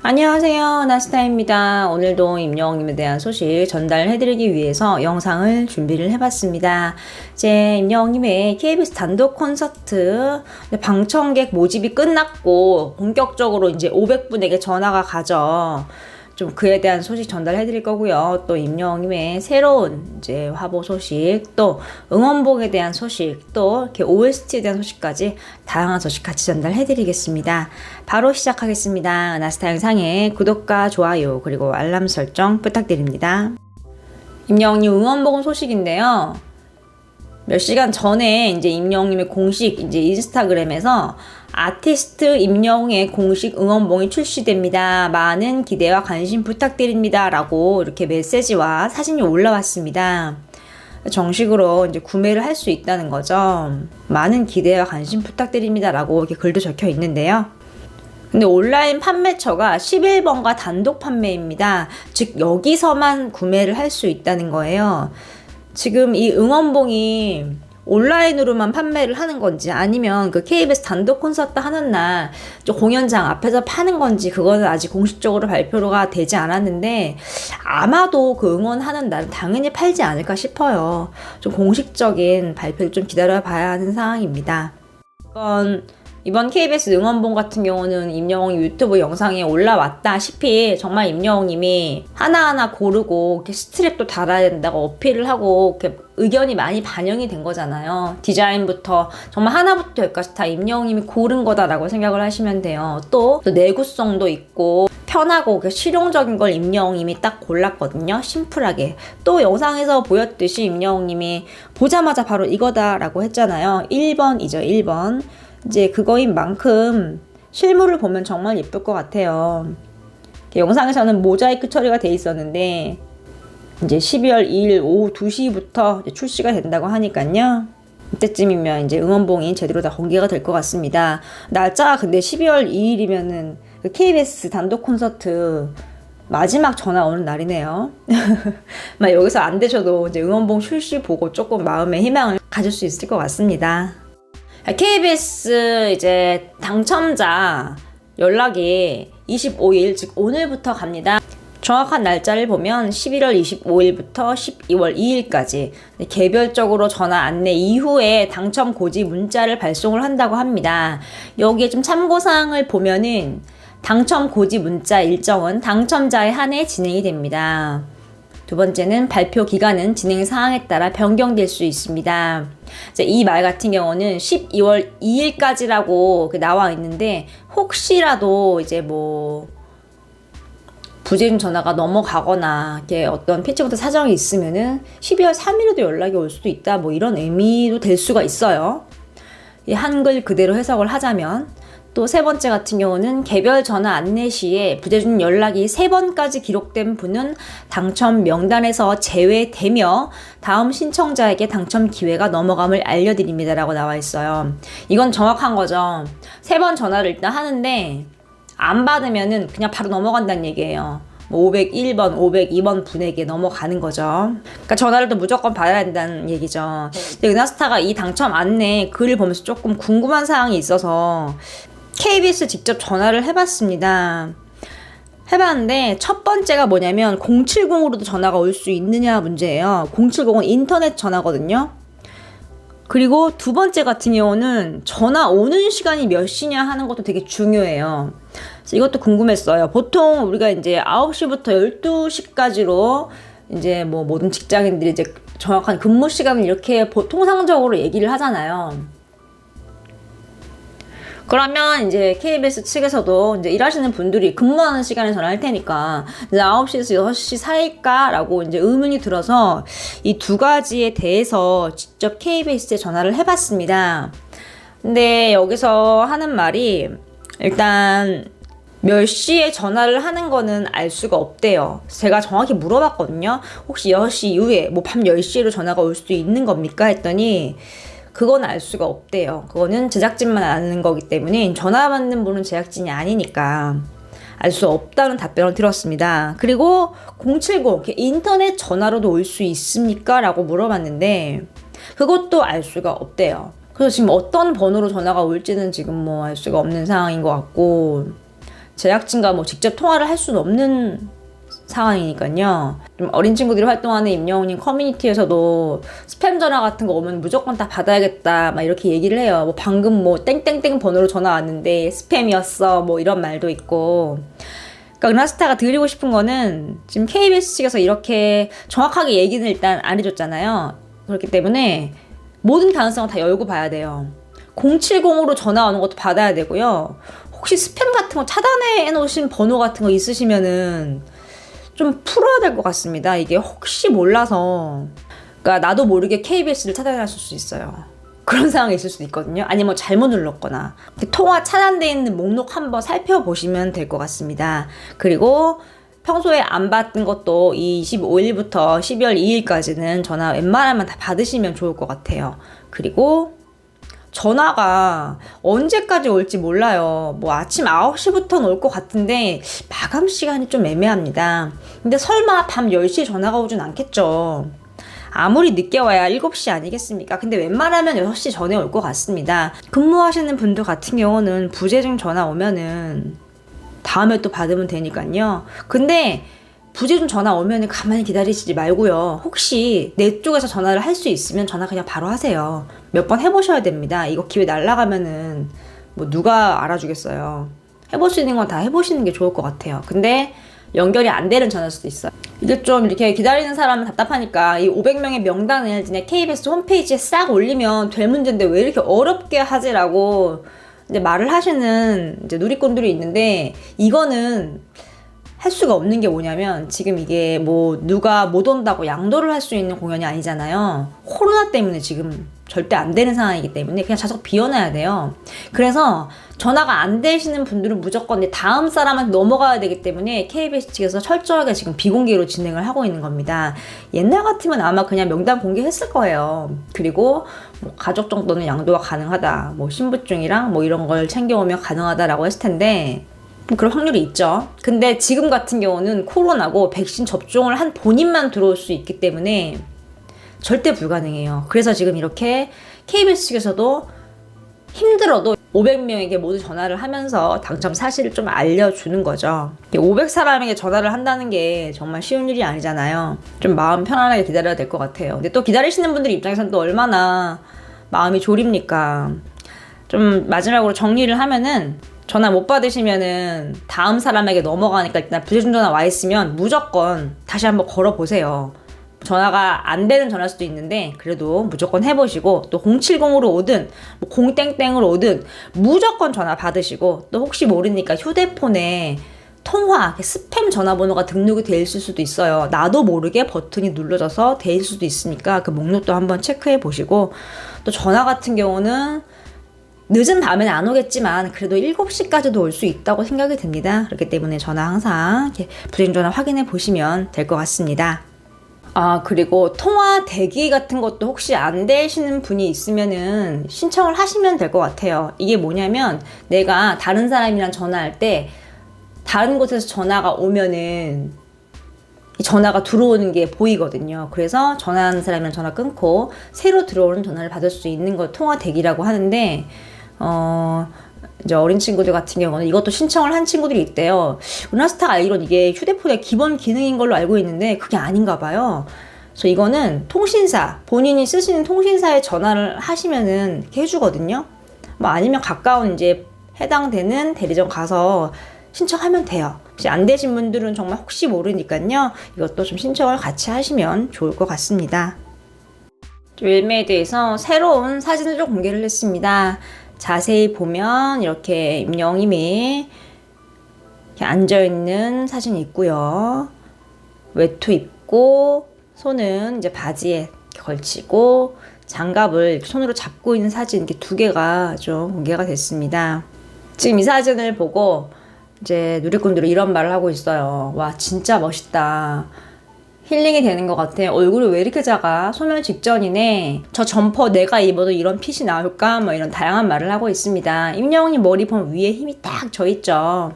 안녕하세요. 나스타입니다. 오늘도 임영웅님에 대한 소식 전달해드리기 위해서 영상을 준비를 해봤습니다. 이제 임영웅님의 KBS 단독 콘서트 방청객 모집이 끝났고 본격적으로 이제 500분에게 전화가 가죠. 좀 그에 대한 소식 전달해 드릴 거고요. 또 임영웅님의 새로운 이제 화보 소식, 또 응원봉에 대한 소식, 또 이렇게 OST에 대한 소식까지 다양한 소식 같이 전달해 드리겠습니다. 바로 시작하겠습니다. 나스타 영상에 구독과 좋아요 그리고 알람 설정 부탁드립니다. 임영웅님 응원봉 소식인데요. 몇 시간 전에 이제 임영웅님의 공식 이제 인스타그램에서 아티스트 임영웅의 공식 응원봉이 출시됩니다. 많은 기대와 관심 부탁드립니다. 라고 이렇게 메시지와 사진이 올라왔습니다. 정식으로 이제 구매를 할 수 있다는 거죠. 많은 기대와 관심 부탁드립니다. 라고 이렇게 글도 적혀 있는데요. 근데 온라인 판매처가 11번가 단독 판매입니다. 즉 여기서만 구매를 할 수 있다는 거예요. 지금 이 응원봉이 온라인으로만 판매를 하는 건지 아니면 그 KBS 단독 콘서트 하는 날 공연장 앞에서 파는 건지 그거는 아직 공식적으로 발표가 되지 않았는데 아마도 그 응원하는 날은 당연히 팔지 않을까 싶어요. 좀 공식적인 발표를 좀 기다려 봐야 하는 상황입니다. 이번 KBS 응원봉 같은 경우는 임영웅이 유튜브 영상에 올라왔다시피 정말 임영웅님이 하나하나 고르고 이렇게 스트랩도 달아야 된다고 어필을 하고 이렇게 의견이 많이 반영이 된 거잖아요. 디자인부터 정말 하나부터 열까지 다 임영웅님이 고른 거다라고 생각을 하시면 돼요. 또 내구성도 있고 편하고 실용적인 걸 임영웅님이 딱 골랐거든요. 심플하게. 또 영상에서 보였듯이 임영웅님이 보자마자 바로 이거다라고 했잖아요. 1번이죠. 1번. 이제 그거인 만큼 실물을 보면 정말 예쁠 것 같아요. 영상에서는 모자이크 처리가 돼 있었는데 이제 12월 2일 오후 2시부터 이제 출시가 된다고 하니까요. 이때쯤이면 이제 응원봉이 제대로 다 공개가 될 것 같습니다. 날짜가 근데 12월 2일이면은 그 KBS 단독 콘서트 마지막 전화 오는 날이네요. 여기서 안 되셔도 이제 응원봉 출시 보고 조금 마음의 희망을 가질 수 있을 것 같습니다. KBS 이제 당첨자 연락이 25일, 즉 오늘부터 갑니다. 정확한 날짜를 보면 11월 25일부터 12월 2일까지 개별적으로 전화 안내 이후에 당첨 고지 문자를 발송을 한다고 합니다. 여기에 좀 참고사항을 보면은 당첨 고지 문자 일정은 당첨자에 한해 진행이 됩니다. 두 번째는 발표 기간은 진행 사항에 따라 변경될 수 있습니다. 이 말 같은 경우는 12월 2일까지라고 나와 있는데 혹시라도 이제 부재중 전화가 넘어가거나 이렇게 어떤 피치부터 사정이 있으면은 12월 3일에도 연락이 올 수도 있다. 이런 의미도 될 수가 있어요. 이 한글 그대로 해석을 하자면. 또 세 번째 같은 경우는 개별 전화 안내 시에 부재중 연락이 3번까지 기록된 분은 당첨 명단에서 제외되며 다음 신청자에게 당첨 기회가 넘어감을 알려드립니다. 라고 나와 있어요. 이건 정확한 거죠. 3번 전화를 일단 하는데 안 받으면은 그냥 바로 넘어간다는 얘기예요. 501번, 502번 분에게 넘어가는 거죠. 그러니까 전화를 또 무조건 받아야 된다는 얘기죠. 근데 은하스타가 이 당첨 안내 글을 보면서 조금 궁금한 사항이 있어서 KBS 직접 전화를 해봤습니다. 해봤는데 첫 번째가 뭐냐면 070으로도 전화가 올 수 있느냐 문제예요. 070은 인터넷 전화거든요. 그리고 두 번째 같은 경우는 전화 오는 시간이 몇 시냐 하는 것도 되게 중요해요. 그래서 이것도 궁금했어요. 보통 우리가 이제 9시부터 12시까지로 이제 모든 직장인들이 이제 정확한 근무 시간을 이렇게 통상적으로 얘기를 하잖아요. 그러면 이제 KBS 측에서도 이제 일하시는 분들이 근무하는 시간에 전화할 테니까 이제 9시에서 6시 사이일까라고 이제 의문이 들어서 이 두 가지에 대해서 직접 KBS에 전화를 해봤습니다. 근데 여기서 하는 말이 일단 몇 시에 전화를 하는 거는 알 수가 없대요. 제가 정확히 물어봤거든요. 혹시 6시 이후에 밤 10시로 전화가 올 수도 있는 겁니까? 했더니 그건 알 수가 없대요. 그거는 제작진만 아는 거기 때문에 전화 받는 분은 제작진이 아니니까 알 수 없다는 답변을 들었습니다. 그리고 070 인터넷 전화로도 올 수 있습니까? 라고 물어봤는데 그것도 알 수가 없대요. 그래서 지금 어떤 번호로 전화가 올지는 지금 알 수가 없는 상황인 것 같고 제작진과 뭐 직접 통화를 할 수는 없는 상황이니까요. 좀 어린 친구들이 활동하는 임영웅님 커뮤니티에서도 스팸 전화 같은 거 오면 무조건 다 받아야겠다 막 이렇게 얘기를 해요. 뭐 방금 뭐 땡땡땡 번호로 전화 왔는데 스팸이었어 뭐 이런 말도 있고. 그러니까 은하스타가 드리고 싶은 거는 지금 KBS 측에서 이렇게 정확하게 얘기는 일단 안 해줬잖아요. 그렇기 때문에 모든 가능성을 다 열고 봐야 돼요. 070으로 전화 오는 것도 받아야 되고요. 혹시 스팸 같은 거 차단해 놓으신 번호 같은 거 있으시면은 좀 풀어야 될 것 같습니다. 이게 혹시 몰라서, 그러니까 나도 모르게 KBS를 차단할 수 있어요. 그런 상황이 있을 수도 있거든요. 아니면 뭐 잘못 눌렀거나. 통화 차단되어 있는 목록 한번 살펴보시면 될 것 같습니다. 그리고 평소에 안 받던 것도 이 25일부터 12월 2일까지는 전화 웬만하면 다 받으시면 좋을 것 같아요. 그리고 전화가 언제까지 올지 몰라요. 뭐 아침 9시부터는 올 것 같은데 마감 시간이 좀 애매합니다. 근데 설마 밤 10시에 전화가 오진 않겠죠. 아무리 늦게 와야 7시 아니겠습니까? 근데 웬만하면 6시 전에 올 것 같습니다. 근무하시는 분들 같은 경우는 부재중 전화 오면은 다음에 또 받으면 되니까요. 근데 부재중 전화 오면 가만히 기다리시지 말고요. 혹시 내 쪽에서 전화를 할 수 있으면 전화 그냥 바로 하세요. 몇 번 해보셔야 됩니다. 이거 기회 날라가면은 뭐 누가 알아주겠어요. 해볼 수 있는 건 다 해보시는 게 좋을 것 같아요. 근데 연결이 안 되는 전화일 수도 있어요. 이게 좀 이렇게 기다리는 사람은 답답하니까 이 500명의 명단을 그냥 KBS 홈페이지에 싹 올리면 될 문제인데 왜 이렇게 어렵게 하지라고 이제 말을 하시는 이제 누리꾼들이 있는데, 이거는 할 수가 없는 게 뭐냐면 지금 이게 뭐 누가 못 온다고 양도를 할 수 있는 공연이 아니잖아요. 코로나 때문에 지금 절대 안 되는 상황이기 때문에 그냥 좌석 비워놔야 돼요. 그래서 전화가 안 되시는 분들은 무조건 다음 사람한테 넘어가야 되기 때문에 KBS 측에서 철저하게 지금 비공개로 진행을 하고 있는 겁니다. 옛날 같으면 아마 그냥 명단 공개했을 거예요. 그리고 뭐 가족 정도는 양도가 가능하다, 뭐 신분증이랑 뭐 이런 걸 챙겨오면 가능하다라고 했을 텐데 그럴 확률이 있죠. 근데 지금 같은 경우는 코로나고 백신 접종을 한 본인만 들어올 수 있기 때문에 절대 불가능해요. 그래서 지금 이렇게 KBS 측에서도 힘들어도 500명에게 모두 전화를 하면서 당첨 사실을 좀 알려주는 거죠. 500사람에게 전화를 한다는 게 정말 쉬운 일이 아니잖아요. 좀 마음 편안하게 기다려야 될 것 같아요. 근데 또 기다리시는 분들 입장에서는 또 얼마나 마음이 졸입니까. 좀 마지막으로 정리를 하면은, 전화 못 받으시면은 다음 사람에게 넘어가니까 일단 부재중 전화 와 있으면 무조건 다시 한번 걸어보세요. 전화가 안 되는 전화일 수도 있는데 그래도 무조건 해보시고, 또 070으로 오든 뭐 0땡땡으로 오든 무조건 전화 받으시고, 또 혹시 모르니까 휴대폰에 통화, 스팸 전화번호가 등록이 돼 있을 수도 있어요. 나도 모르게 버튼이 눌러져서 돼 있을 수도 있으니까 그 목록도 한번 체크해 보시고, 또 전화 같은 경우는 늦은 밤에는 안 오겠지만 그래도 7시까지도 올 수 있다고 생각이 듭니다. 그렇기 때문에 전화 항상 이렇게 부재중 전화 확인해 보시면 될 것 같습니다. 그리고 통화 대기 같은 것도 혹시 안 되시는 분이 있으면은 신청을 하시면 될 것 같아요. 이게 뭐냐면 내가 다른 사람이랑 전화할 때 다른 곳에서 전화가 오면은 이 전화가 들어오는 게 보이거든요. 그래서 전화하는 사람이랑 전화 끊고 새로 들어오는 전화를 받을 수 있는 걸 통화 대기라고 하는데, 이제 어린 친구들 같은 경우는 이것도 신청을 한 친구들이 있대요. 은하스타가 알기로는 이게 휴대폰의 기본 기능인 걸로 알고 있는데 그게 아닌가 봐요. 그래서 이거는 통신사, 본인이 쓰시는 통신사에 전화를 하시면은 이렇게 해주거든요. 뭐 아니면 가까운 이제 해당되는 대리점 가서 신청하면 돼요. 혹시 안 되신 분들은 정말 혹시 모르니까요. 이것도 좀 신청을 같이 하시면 좋을 것 같습니다. 웰메에 대해서 새로운 사진을 좀 공개를 했습니다. 자세히 보면 이렇게 임영임이 이렇게 앉아있는 사진이 있고요. 외투 입고 손은 이제 바지에 걸치고 장갑을 손으로 잡고 있는 사진, 이렇게 두 개가 좀 공개가 됐습니다. 지금 이 사진을 보고 이제 누리꾼들이 이런 말을 하고 있어요. 와, 진짜 멋있다. 힐링이 되는 것 같아. 얼굴이 왜 이렇게 작아? 소멸 직전이네. 저 점퍼 내가 입어도 이런 핏이 나올까? 뭐 이런 다양한 말을 하고 있습니다. 임영웅님 머리 보면 위에 힘이 딱 져 있죠.